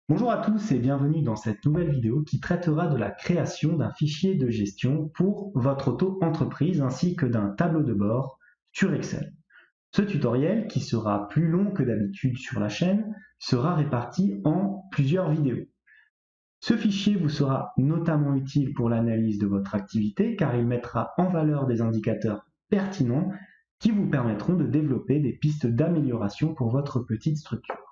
Bonjour à tous et bienvenue dans cette nouvelle vidéo qui traitera de la création d'un fichier de gestion pour votre auto-entreprise ainsi que d'un tableau de bord sur Excel. Ce tutoriel, qui sera plus long que d'habitude sur la chaîne, sera réparti en plusieurs vidéos. Ce fichier vous sera notamment utile pour l'analyse de votre activité car il mettra en valeur des indicateurs pertinents qui vous permettront de développer des pistes d'amélioration pour votre petite structure.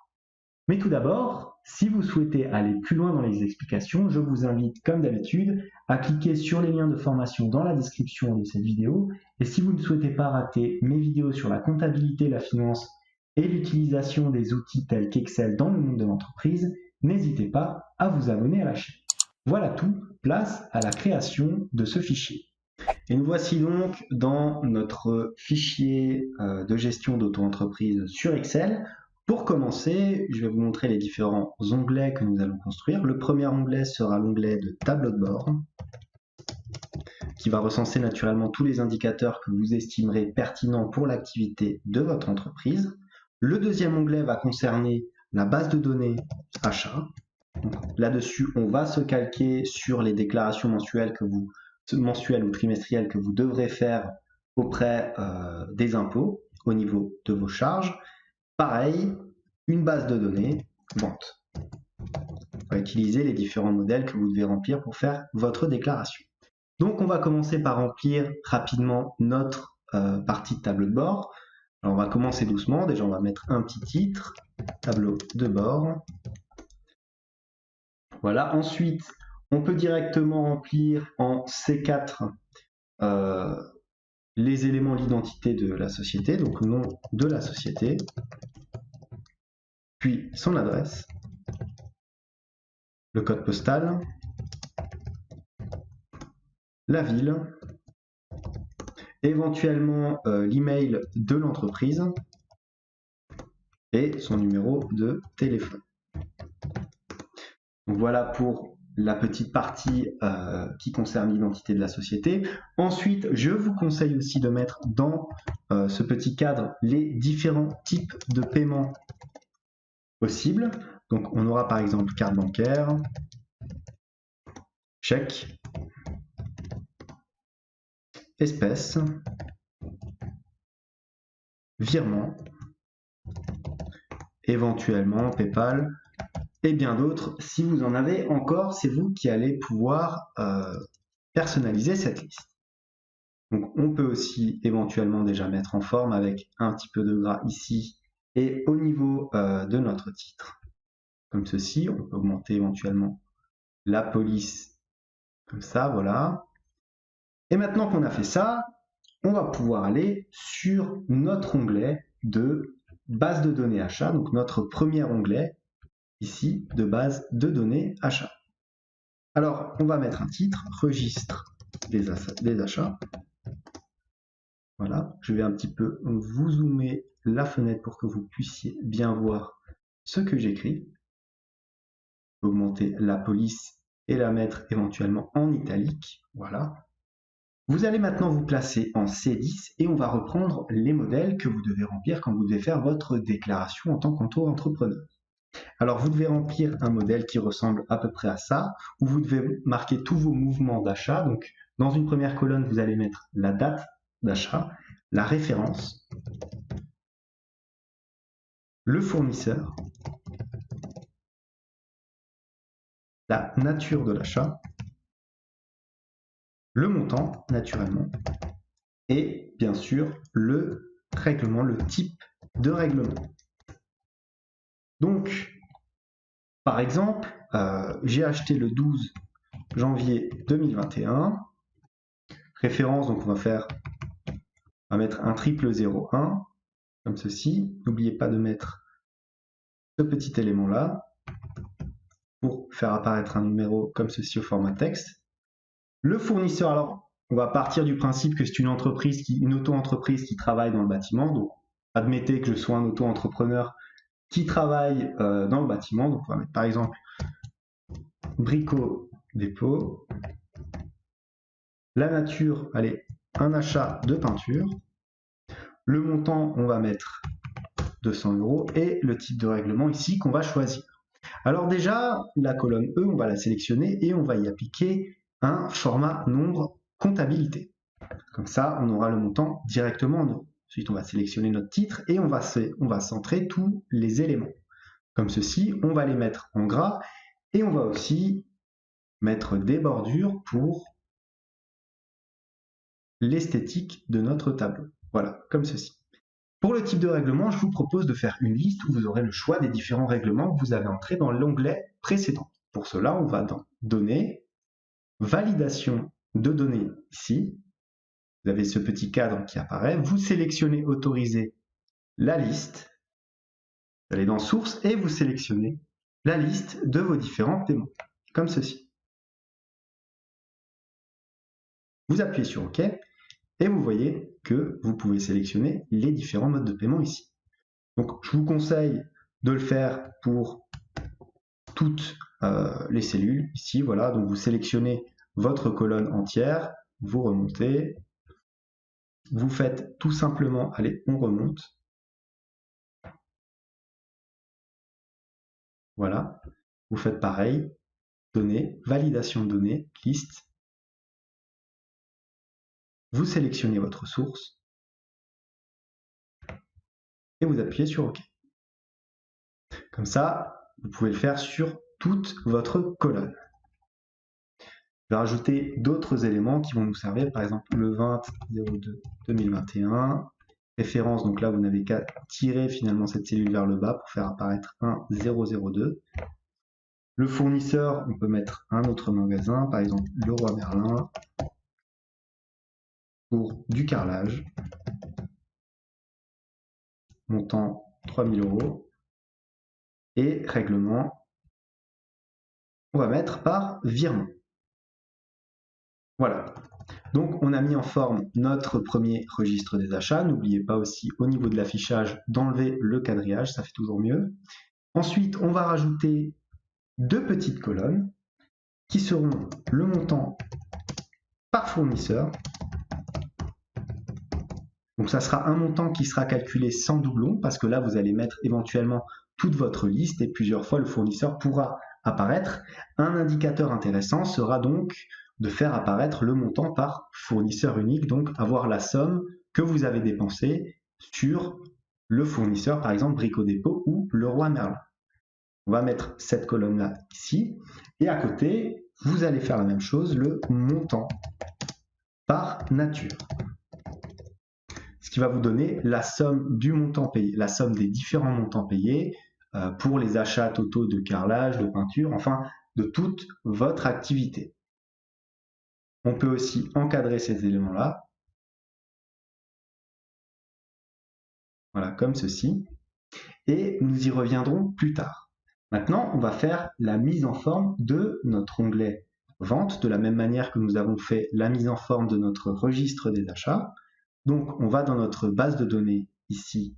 Mais tout d'abord, si vous souhaitez aller plus loin dans les explications, je vous invite, comme d'habitude, à cliquer sur les liens de formation dans la description de cette vidéo. Et si vous ne souhaitez pas rater mes vidéos sur la comptabilité, la finance et l'utilisation des outils tels qu'Excel dans le monde de l'entreprise, n'hésitez pas à vous abonner à la chaîne. Voilà tout, place à la création de ce fichier. Et nous voici donc dans notre fichier de gestion d'auto-entreprise sur Excel. Pour commencer, je vais vous montrer les différents onglets que nous allons construire. Le premier onglet sera l'onglet de tableau de bord, qui va recenser naturellement tous les indicateurs que vous estimerez pertinents pour l'activité de votre entreprise. Le deuxième onglet va concerner la base de données achat. Là-dessus, on va se calquer sur les déclarations mensuelles ou trimestrielles que vous devrez faire auprès des impôts au niveau de vos charges. Pareil, une base de données, vente. On va utiliser les différents modèles que vous devez remplir pour faire votre déclaration. Donc on va commencer par remplir rapidement notre partie de tableau de bord. Alors on va commencer doucement, déjà on va mettre un petit titre, tableau de bord. Voilà, ensuite on peut directement remplir en C4 les éléments d'identité de la société, donc nom de la société, puis son adresse, le code postal, la ville, éventuellement l'email de l'entreprise et son numéro de téléphone. Donc voilà pour la petite partie qui concerne l'identité de la société. Ensuite, je vous conseille aussi de mettre dans ce petit cadre les différents types de paiements possibles. Donc on aura par exemple carte bancaire, chèque, espèces, virement, éventuellement PayPal, et bien d'autres. Si vous en avez encore, c'est vous qui allez pouvoir personnaliser cette liste. Donc on peut aussi éventuellement déjà mettre en forme avec un petit peu de gras ici et au niveau de notre titre, comme ceci. On peut augmenter éventuellement la police comme ça, voilà. Et maintenant qu'on a fait ça, on va pouvoir aller sur notre onglet de base de données achat, donc notre premier onglet ici de base de données achat. Alors, on va mettre un titre, registre des achats. Voilà, je vais un petit peu vous zoomer la fenêtre pour que vous puissiez bien voir ce que j'écris. Augmenter la police et la mettre éventuellement en italique. Voilà. Vous allez maintenant vous placer en C10 et on va reprendre les modèles que vous devez remplir quand vous devez faire votre déclaration en tant qu'auto-entrepreneur. Alors vous devez remplir un modèle qui ressemble à peu près à ça, où vous devez marquer tous vos mouvements d'achat. Donc dans une première colonne, vous allez mettre la date d'achat, la référence, le fournisseur, la nature de l'achat, le montant naturellement, et bien sûr le règlement, le type de règlement. Donc par exemple, j'ai acheté le 12 janvier 2021. Référence, donc on va mettre un 0001, comme ceci. N'oubliez pas de mettre ce petit élément-là pour faire apparaître un numéro comme ceci au format texte. Le fournisseur, alors, on va partir du principe que c'est une auto-entreprise qui travaille dans le bâtiment. Donc, admettez que je sois un auto-entrepreneur qui travaille dans le bâtiment. Donc, on va mettre par exemple Brico Dépôt. La nature, allez, un achat de peinture. Le montant, on va mettre 200 € et le type de règlement ici qu'on va choisir. Alors déjà, la colonne E, on va la sélectionner et on va y appliquer un format nombre comptabilité. Comme ça, on aura le montant directement en euros. Ensuite, on va sélectionner notre titre et on va centrer tous les éléments. Comme ceci, on va les mettre en gras et on va aussi mettre des bordures pour l'esthétique de notre tableau. Voilà, comme ceci. Pour le type de règlement, je vous propose de faire une liste où vous aurez le choix des différents règlements que vous avez entrés dans l'onglet précédent. Pour cela, on va dans Données, Validation de données ici. Vous avez ce petit cadre qui apparaît. Vous sélectionnez Autoriser la liste. Vous allez dans Sources et vous sélectionnez la liste de vos différents paiements, comme ceci. Vous appuyez sur OK et vous voyez que vous pouvez sélectionner les différents modes de paiement ici. Donc, je vous conseille de le faire pour toutes les cellules. Ici, voilà, donc vous sélectionnez votre colonne entière, vous remontez, vous faites tout simplement, allez, on remonte. Voilà, vous faites pareil, données, validation de données, liste. Vous sélectionnez votre source et vous appuyez sur OK. Comme ça, vous pouvez le faire sur toute votre colonne. Je vais rajouter d'autres éléments qui vont nous servir, par exemple le 20-02-2021, référence, donc là vous n'avez qu'à tirer finalement cette cellule vers le bas pour faire apparaître un 002. Le fournisseur, on peut mettre un autre magasin, par exemple Leroy Merlin, pour du carrelage, montant 3000 €, et règlement, on va mettre par virement. Voilà. Donc, on a mis en forme notre premier registre des achats. N'oubliez pas aussi, au niveau de l'affichage, d'enlever le quadrillage, ça fait toujours mieux. Ensuite, on va rajouter deux petites colonnes qui seront le montant par fournisseur. Donc, ça sera un montant qui sera calculé sans doublon, parce que là, vous allez mettre éventuellement toute votre liste et plusieurs fois, le fournisseur pourra apparaître. Un indicateur intéressant sera donc de faire apparaître le montant par fournisseur unique, donc avoir la somme que vous avez dépensée sur le fournisseur, par exemple Brico Dépôt ou Leroy Merlin. On va mettre cette colonne-là ici, et à côté, vous allez faire la même chose, le montant par nature. Ce qui va vous donner la somme du montant payé, la somme des différents montants payés pour les achats totaux de carrelage, de peinture, enfin de toute votre activité. On peut aussi encadrer ces éléments-là. Voilà, comme ceci. Et nous y reviendrons plus tard. Maintenant, on va faire la mise en forme de notre onglet Vente, de la même manière que nous avons fait la mise en forme de notre registre des achats. Donc, on va dans notre base de données ici,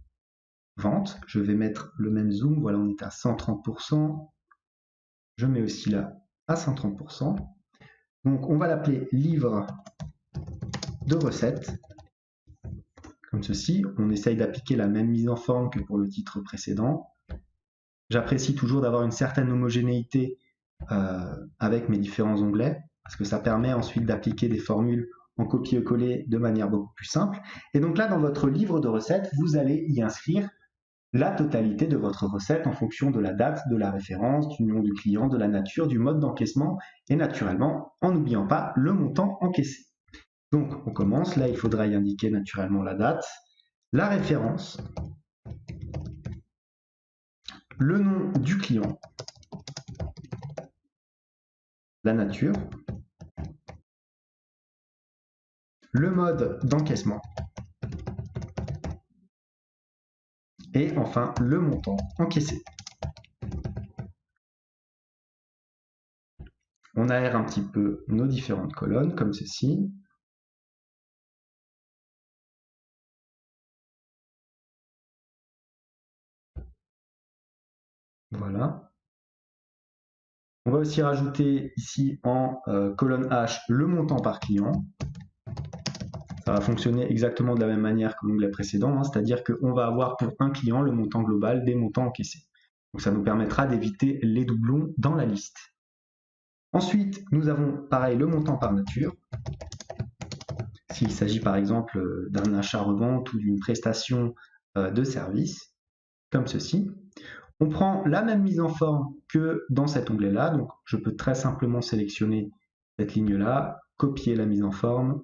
Vente. Je vais mettre le même zoom. Voilà, on est à 130%. Je mets aussi là à 130%. Donc, on va l'appeler livre de recettes. Comme ceci, on essaye d'appliquer la même mise en forme que pour le titre précédent. J'apprécie toujours d'avoir une certaine homogénéité avec mes différents onglets, parce que ça permet ensuite d'appliquer des formules en copier-coller de manière beaucoup plus simple. Et donc là, dans votre livre de recettes, vous allez y inscrire la totalité de votre recette en fonction de la date, de la référence, du nom du client, de la nature, du mode d'encaissement, et naturellement, en n'oubliant pas le montant encaissé. Donc, on commence. Là, il faudra y indiquer naturellement la date, la référence, le nom du client, la nature, le mode d'encaissement et enfin le montant encaissé. On aère un petit peu nos différentes colonnes comme ceci. Voilà. On va aussi rajouter ici en colonne H le montant par client. Ça va fonctionner exactement de la même manière que l'onglet précédent, hein, c'est-à-dire qu'on va avoir pour un client le montant global des montants encaissés. Donc ça nous permettra d'éviter les doublons dans la liste. Ensuite, nous avons pareil le montant par nature. S'il s'agit par exemple d'un achat-revente ou d'une prestation de service, comme ceci. On prend la même mise en forme que dans cet onglet-là, donc je peux très simplement sélectionner cette ligne-là, copier la mise en forme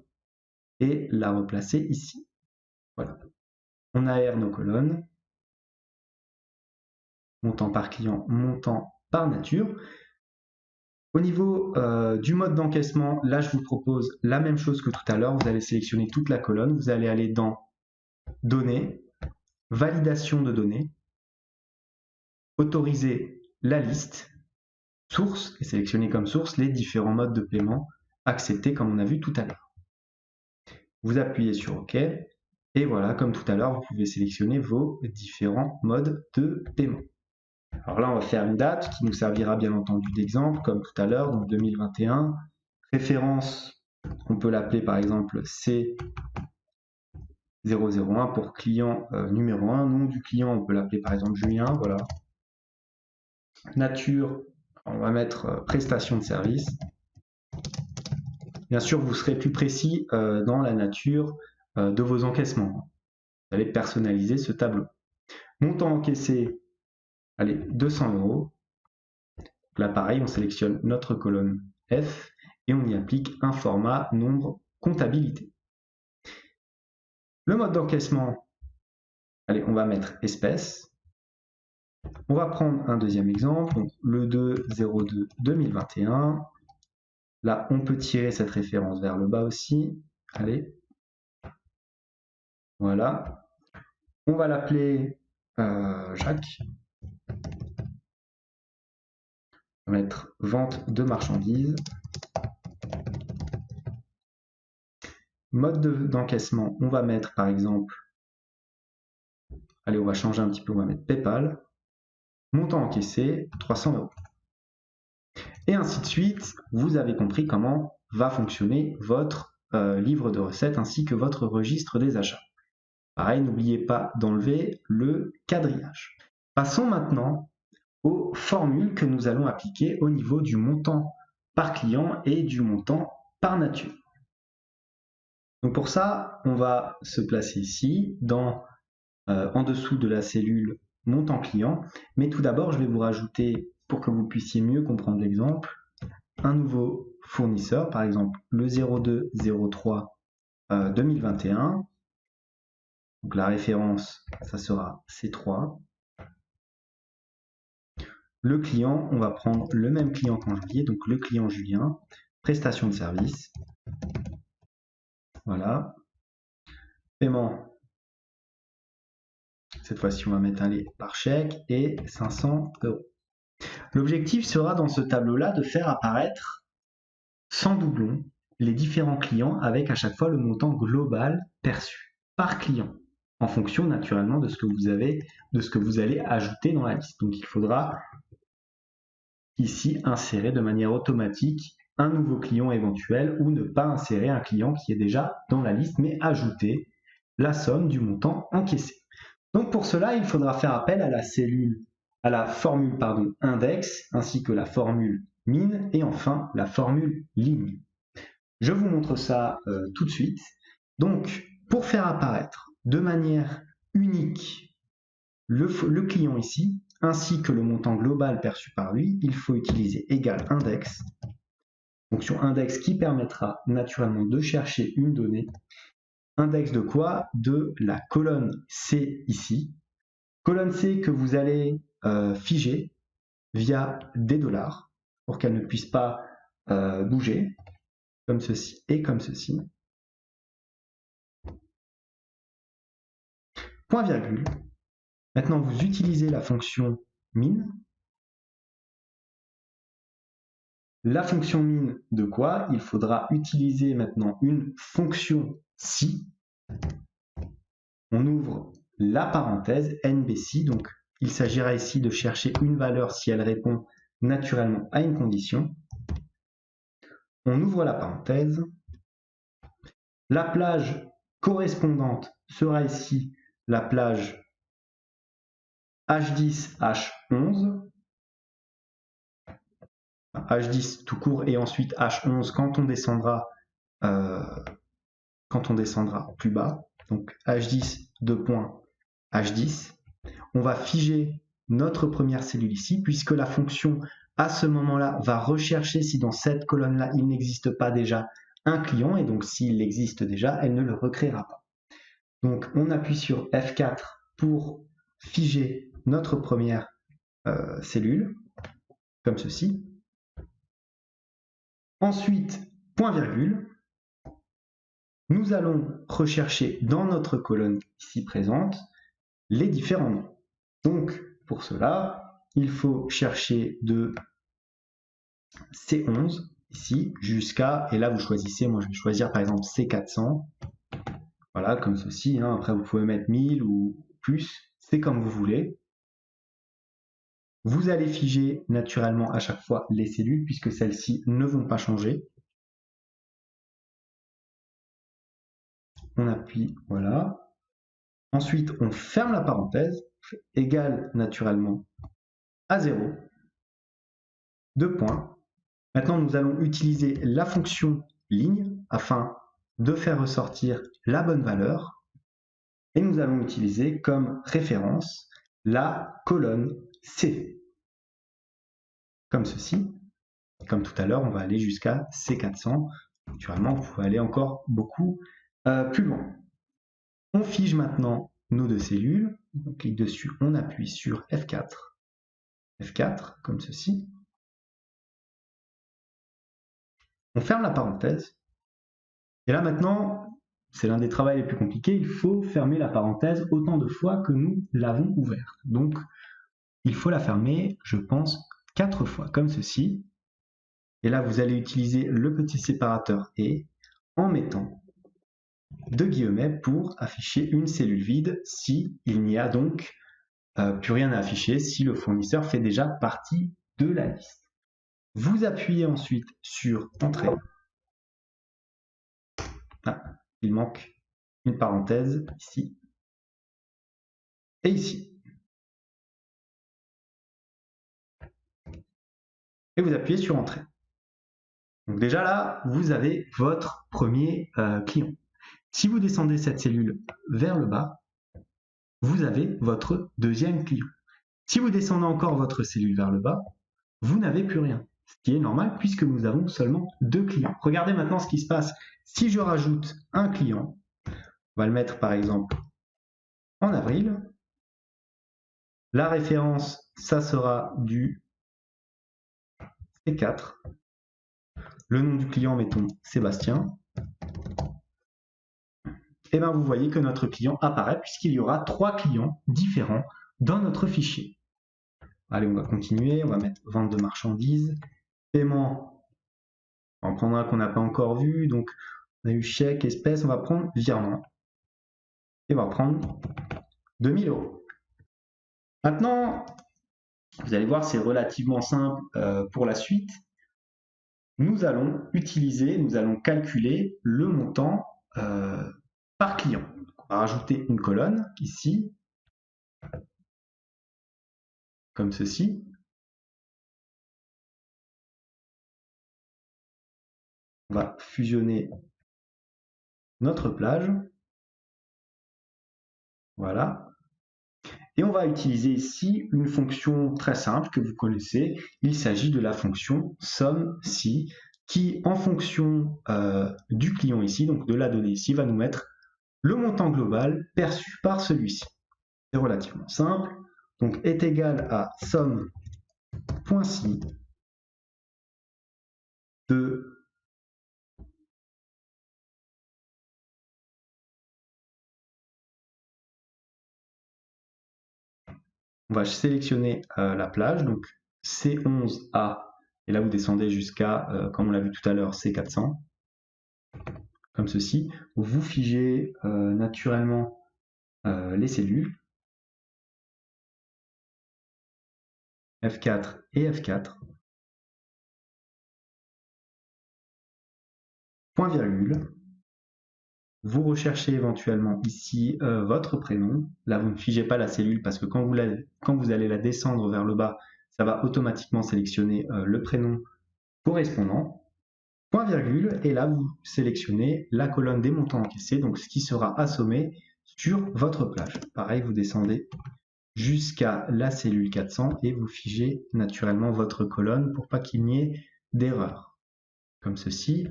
et la replacer ici. Voilà. On aère nos colonnes, montant par client, montant par nature. Au niveau du mode d'encaissement, là je vous propose la même chose que tout à l'heure, vous allez sélectionner toute la colonne, vous allez aller dans Données, Validation de données, autoriser la liste, source, et sélectionner comme source les différents modes de paiement acceptés comme on a vu tout à l'heure. Vous appuyez sur OK, et voilà, comme tout à l'heure, vous pouvez sélectionner vos différents modes de paiement. Alors là, on va faire une date qui nous servira bien entendu d'exemple, comme tout à l'heure, donc 2021. Référence, on peut l'appeler par exemple C001 pour client numéro 1. Nom du client, on peut l'appeler par exemple Julien, voilà. Nature, on va mettre prestation de service. Bien sûr, vous serez plus précis dans la nature de vos encaissements. Vous allez personnaliser ce tableau. Montant encaissé, allez, 200 €. Là, pareil, on sélectionne notre colonne F et on y applique un format nombre comptabilité. Le mode d'encaissement, allez, on va mettre espèce. On va prendre un deuxième exemple, donc le 2/02/2021. Là, on peut tirer cette référence vers le bas aussi. Allez. Voilà. On va l'appeler Jacques. On va mettre vente de marchandises. Mode d'encaissement, on va mettre par exemple, allez, on va changer un petit peu, on va mettre PayPal. Montant encaissé, 300 €. Et ainsi de suite, vous avez compris comment va fonctionner votre livre de recettes ainsi que votre registre des achats. Pareil, n'oubliez pas d'enlever le quadrillage. Passons maintenant aux formules que nous allons appliquer au niveau du montant par client et du montant par nature. Donc pour ça, on va se placer ici, en dessous de la cellule montant client, mais tout d'abord, je vais vous rajouter, pour que vous puissiez mieux comprendre l'exemple, un nouveau fournisseur, par exemple le 02/03/2021. Donc la référence, ça sera C3. Le client, on va prendre le même client qu'en janvier, donc le client Julien, prestation de service. Voilà. Paiement, cette fois-ci on va mettre un lait par chèque et 500 €. L'objectif sera dans ce tableau-là de faire apparaître sans doublon les différents clients avec à chaque fois le montant global perçu par client, en fonction naturellement de ce que vous allez ajouter dans la liste. Donc il faudra ici insérer de manière automatique un nouveau client éventuel ou ne pas insérer un client qui est déjà dans la liste, mais ajouter la somme du montant encaissé. Donc pour cela, il faudra faire appel à la formule index, ainsi que la formule min et enfin la formule ligne. Je vous montre ça tout de suite. Donc pour faire apparaître de manière unique le client ici, ainsi que le montant global perçu par lui, il faut utiliser égal index, fonction index qui permettra naturellement de chercher une donnée. Index de quoi? De la colonne C ici. Colonne C que vous allez figer via des dollars pour qu'elle ne puisse pas bouger, comme ceci et comme ceci. Point virgule. Maintenant, vous utilisez la fonction min. La fonction min de quoi? Il faudra utiliser maintenant une fonction si. On ouvre la parenthèse NBC, donc il s'agira ici de chercher une valeur si elle répond naturellement à une condition. On ouvre la parenthèse. La plage correspondante sera ici la plage H10, H11, H10 tout court, et ensuite H11 quand on descendra plus bas. Donc H10, 2 points, H10. On va figer notre première cellule ici, puisque la fonction à ce moment-là va rechercher si dans cette colonne-là il n'existe pas déjà un client, et donc s'il existe déjà, elle ne le recréera pas. Donc on appuie sur F4 pour figer notre première cellule, comme ceci. Ensuite, point virgule, nous allons rechercher dans notre colonne ici présente les différents noms. Donc pour cela, il faut chercher de C11 ici jusqu'à, et là vous choisissez, moi je vais choisir par exemple C400, voilà, comme ceci, hein. Après vous pouvez mettre 1000 ou plus, c'est comme vous voulez. Vous allez figer naturellement à chaque fois les cellules puisque celles-ci ne vont pas changer. On appuie, voilà. Ensuite, on ferme la parenthèse, égale naturellement à 0, 2 points. Maintenant, nous allons utiliser la fonction ligne afin de faire ressortir la bonne valeur. Et nous allons utiliser comme référence la colonne C. Comme ceci. Comme tout à l'heure, on va aller jusqu'à C400. Naturellement, vous pouvez aller encore beaucoup plus loin. On fige maintenant nos deux cellules. On clique dessus, on appuie sur F4. F4, comme ceci. On ferme la parenthèse. Et là maintenant, c'est l'un des travaux les plus compliqués, il faut fermer la parenthèse autant de fois que nous l'avons ouverte. Donc, il faut la fermer, je pense, 4 fois, comme ceci. Et là, vous allez utiliser le petit séparateur « et » en mettant deux guillemets pour afficher une cellule vide si il n'y a donc plus rien à afficher, si le fournisseur fait déjà partie de la liste. Vous appuyez ensuite sur « Entrée ». Ah, il manque une parenthèse ici et ici. Et vous appuyez sur Entrée. Donc déjà là, vous avez votre premier client. Si vous descendez cette cellule vers le bas, vous avez votre deuxième client. Si vous descendez encore votre cellule vers le bas, vous n'avez plus rien. Ce qui est normal puisque nous avons seulement deux clients. Regardez maintenant ce qui se passe. Si je rajoute un client, on va le mettre par exemple en avril. La référence, ça sera du C4. Le nom du client, mettons Sébastien. Et bien vous voyez que notre client apparaît puisqu'il y aura 3 clients différents dans notre fichier. Allez, on va continuer, on va mettre vente de marchandises, paiement, on va prendre un qu'on n'a pas encore vu, donc on a eu chèque, espèce, on va prendre virement. Et on va prendre 2000 €. Maintenant, vous allez voir, c'est relativement simple pour la suite. Nous allons calculer le montant par client. On va rajouter une colonne ici, comme ceci. On va fusionner notre plage. Voilà. Et on va utiliser ici une fonction très simple que vous connaissez. Il s'agit de la fonction SUM-SI qui, en fonction du client ici, donc de la donnée ici, va nous mettre le montant global perçu par celui-ci. C'est relativement simple. Donc est égal à SUM.SI de on va sélectionner la plage, donc C11A, et là vous descendez jusqu'à, comme on l'a vu tout à l'heure, C400, comme ceci. Vous figez naturellement les cellules, F4 et F4, point virgule, Vous recherchez éventuellement ici votre prénom. Là, vous ne figez pas la cellule parce que quand vous allez la descendre vers le bas, ça va automatiquement sélectionner le prénom correspondant. Point virgule, et là, vous sélectionnez la colonne des montants encaissés, donc ce qui sera assommé sur votre plage. Pareil, vous descendez jusqu'à la cellule 400 et vous figez naturellement votre colonne pour pas qu'il n'y ait d'erreur. Comme ceci,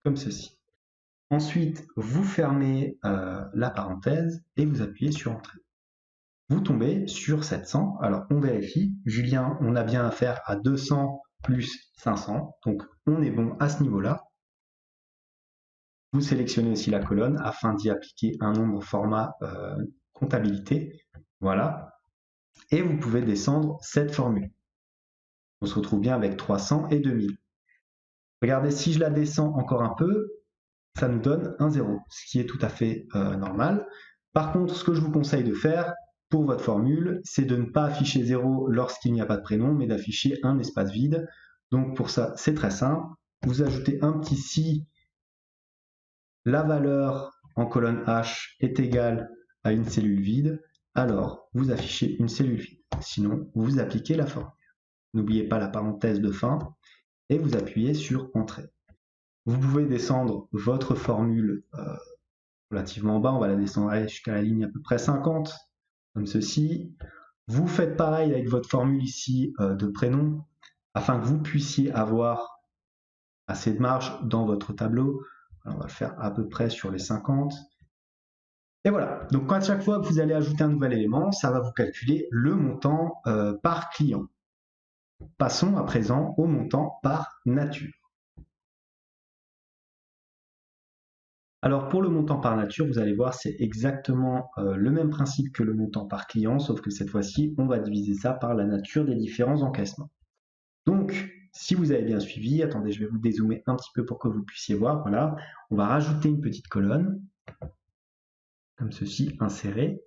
comme ceci. Ensuite, vous fermez la parenthèse et vous appuyez sur Entrée. Vous tombez sur 700. Alors, on vérifie. Julien, on a bien affaire à 200 plus 500. Donc, on est bon à ce niveau-là. Vous sélectionnez aussi la colonne afin d'y appliquer un nombre format comptabilité. Voilà. Et vous pouvez descendre cette formule. On se retrouve bien avec 300 et 2000. Regardez, si je la descends encore un peu, ça nous donne un 0, ce qui est tout à fait normal. Par contre, ce que je vous conseille de faire pour votre formule, c'est de ne pas afficher 0 lorsqu'il n'y a pas de prénom, mais d'afficher un espace vide. Donc pour ça, c'est très simple. Vous ajoutez un petit si la valeur en colonne H est égale à une cellule vide, alors vous affichez une cellule vide. Sinon, vous appliquez la formule. N'oubliez pas la parenthèse de fin et vous appuyez sur Entrée. Vous pouvez descendre votre formule relativement bas, on va la descendre jusqu'à la ligne à peu près 50, comme ceci. Vous faites pareil avec votre formule ici de prénom, afin que vous puissiez avoir assez de marge dans votre tableau. Alors, on va le faire à peu près sur les 50. Et voilà, donc à chaque fois que vous allez ajouter un nouvel élément, ça va vous calculer le montant par client. Passons à présent au montant par nature. Alors pour le montant par nature, vous allez voir, c'est exactement le même principe que le montant par client, sauf que cette fois-ci, on va diviser ça par la nature des différents encaissements. Donc, si vous avez bien suivi, attendez, je vais vous dézoomer un petit peu pour que vous puissiez voir, voilà, on va rajouter une petite colonne, comme ceci, insérer,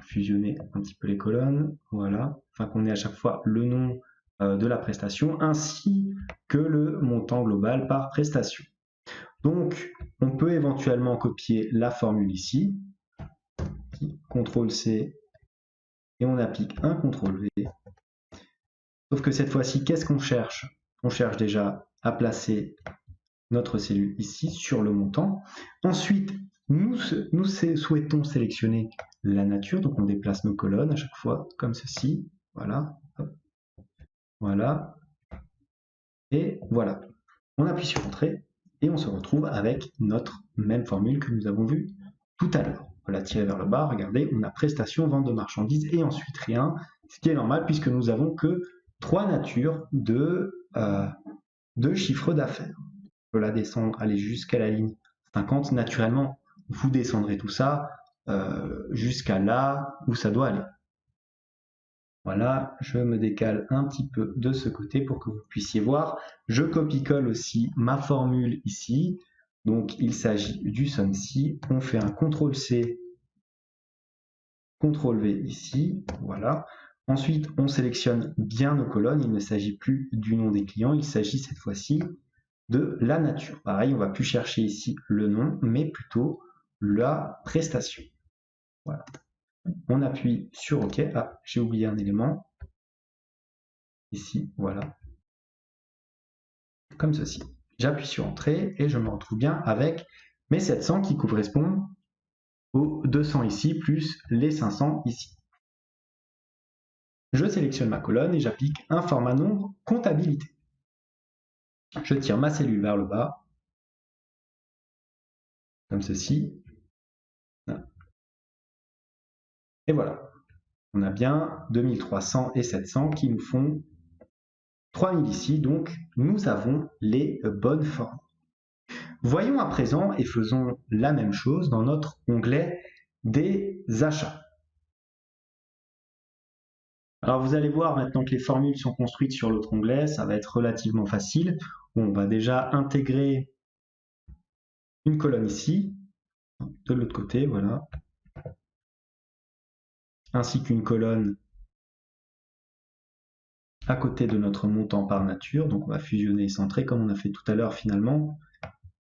fusionner un petit peu les colonnes, voilà, afin qu'on ait à chaque fois le nom de la prestation, ainsi que le montant global par prestation. Donc, on peut éventuellement copier la formule ici, CTRL-C, et on applique un CTRL-V. Sauf que cette fois-ci, qu'est-ce qu'on cherche? On cherche déjà à placer notre cellule ici sur le montant. Ensuite, nous souhaitons sélectionner la nature, donc on déplace nos colonnes à chaque fois comme ceci. Voilà. Voilà. Et voilà. On appuie sur Entrée et on se retrouve avec notre même formule que nous avons vue tout à l'heure. On va la tirer vers le bas, regardez, on a prestation, vente de marchandises et ensuite rien, ce qui est normal puisque nous avons que 3 natures de chiffre d'affaires. On peut la descendre, aller jusqu'à la ligne 50. Naturellement, vous descendrez tout ça jusqu'à là où ça doit aller. Voilà, je me décale un petit peu de ce côté pour que vous puissiez voir. Je copie-colle aussi ma formule ici. Donc, il s'agit du somme-ci. On fait un CTRL-C, CTRL-V ici. Voilà. Ensuite, on sélectionne bien nos colonnes. Il ne s'agit plus du nom des clients. Il s'agit cette fois-ci de la nature. Pareil, on ne va plus chercher ici le nom, mais plutôt la prestation. Voilà. On appuie sur OK. Ah, j'ai oublié un élément. Ici, voilà. Comme ceci. J'appuie sur Entrée et je me retrouve bien avec mes 700 qui correspondent aux 200 ici, plus les 500 ici. Je sélectionne ma colonne et j'applique un format nombre comptabilité. Je tire ma cellule vers le bas, comme ceci. Et voilà. On a bien 2300 et 700 qui nous font 3000 ici, donc nous avons les bonnes formes. Voyons à présent et faisons la même chose dans notre onglet des achats. Alors vous allez voir maintenant que les formules sont construites sur l'autre onglet, ça va être relativement facile. On va déjà intégrer une colonne ici, de l'autre côté, voilà, ainsi qu'une colonne à côté de notre montant par nature. Donc on va fusionner et centrer comme on a fait tout à l'heure finalement.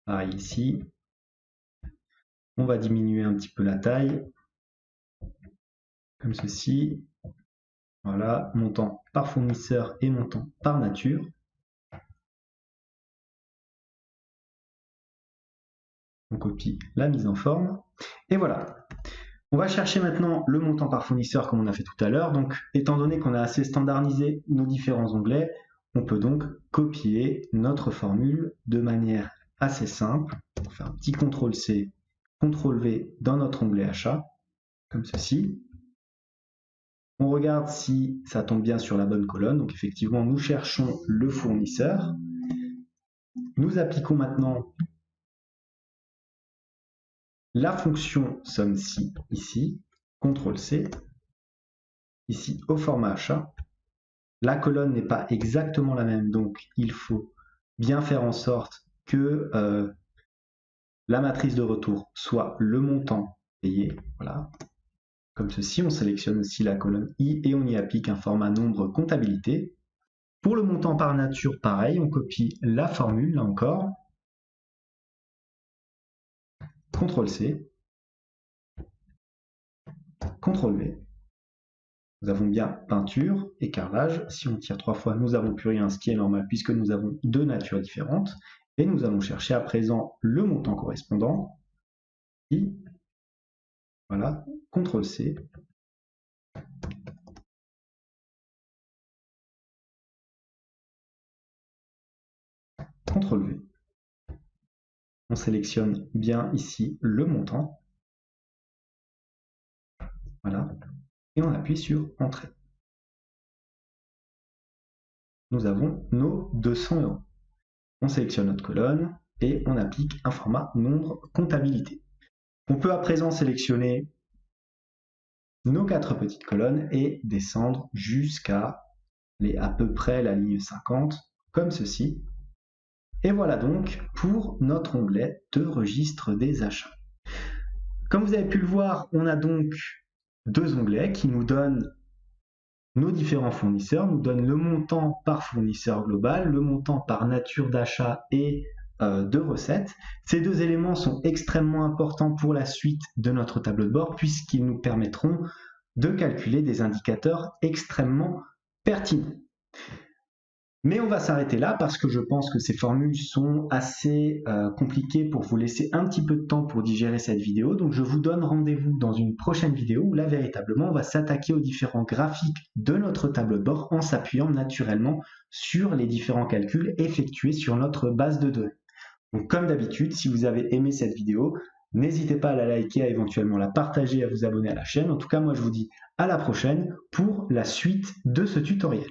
Pareil ici. On va diminuer un petit peu la taille, comme ceci. Voilà, montant par fournisseur et montant par nature. On copie la mise en forme. Et voilà. On va chercher maintenant le montant par fournisseur comme on a fait tout à l'heure. Donc, étant donné qu'on a assez standardisé nos différents onglets, on peut donc copier notre formule de manière assez simple. On va faire un petit CTRL-C, CTRL-V dans notre onglet achat, comme ceci. On regarde si ça tombe bien sur la bonne colonne. Donc effectivement, nous cherchons le fournisseur. Nous appliquons maintenant la fonction somme-ci ici, CTRL-C, ici au format achat. La colonne n'est pas exactement la même, donc il faut bien faire en sorte que la matrice de retour soit le montant payé. Voilà. Comme ceci, on sélectionne aussi la colonne I et on y applique un format nombre comptabilité. Pour le montant par nature, pareil, on copie la formule, là encore. CTRL-C, CTRL-V. Nous avons bien peinture et carrelage. Si on tire 3 fois, nous n'avons plus rien, ce qui est normal puisque nous avons deux natures différentes. Et nous allons chercher à présent le montant correspondant. I, voilà, CTRL-C. CTRL-V. On sélectionne bien ici le montant. Voilà. Et on appuie sur Entrée. Nous avons nos 200 €. On sélectionne notre colonne et on applique un format nombre comptabilité. On peut à présent sélectionner nos 4 petites colonnes et descendre jusqu'à à peu près la ligne 50, comme ceci. Et voilà donc pour notre onglet de registre des achats. Comme vous avez pu le voir, on a donc deux onglets qui nous donnent nos différents fournisseurs, nous donnent le montant par fournisseur global, le montant par nature d'achat et de recettes. Ces deux éléments sont extrêmement importants pour la suite de notre tableau de bord puisqu'ils nous permettront de calculer des indicateurs extrêmement pertinents. Mais on va s'arrêter là parce que je pense que ces formules sont assez compliquées pour vous laisser un petit peu de temps pour digérer cette vidéo. Donc je vous donne rendez-vous dans une prochaine vidéo où là véritablement on va s'attaquer aux différents graphiques de notre tableau de bord en s'appuyant naturellement sur les différents calculs effectués sur notre base de données. Donc comme d'habitude, si vous avez aimé cette vidéo, n'hésitez pas à la liker, à éventuellement la partager, à vous abonner à la chaîne. En tout cas, moi je vous dis à la prochaine pour la suite de ce tutoriel.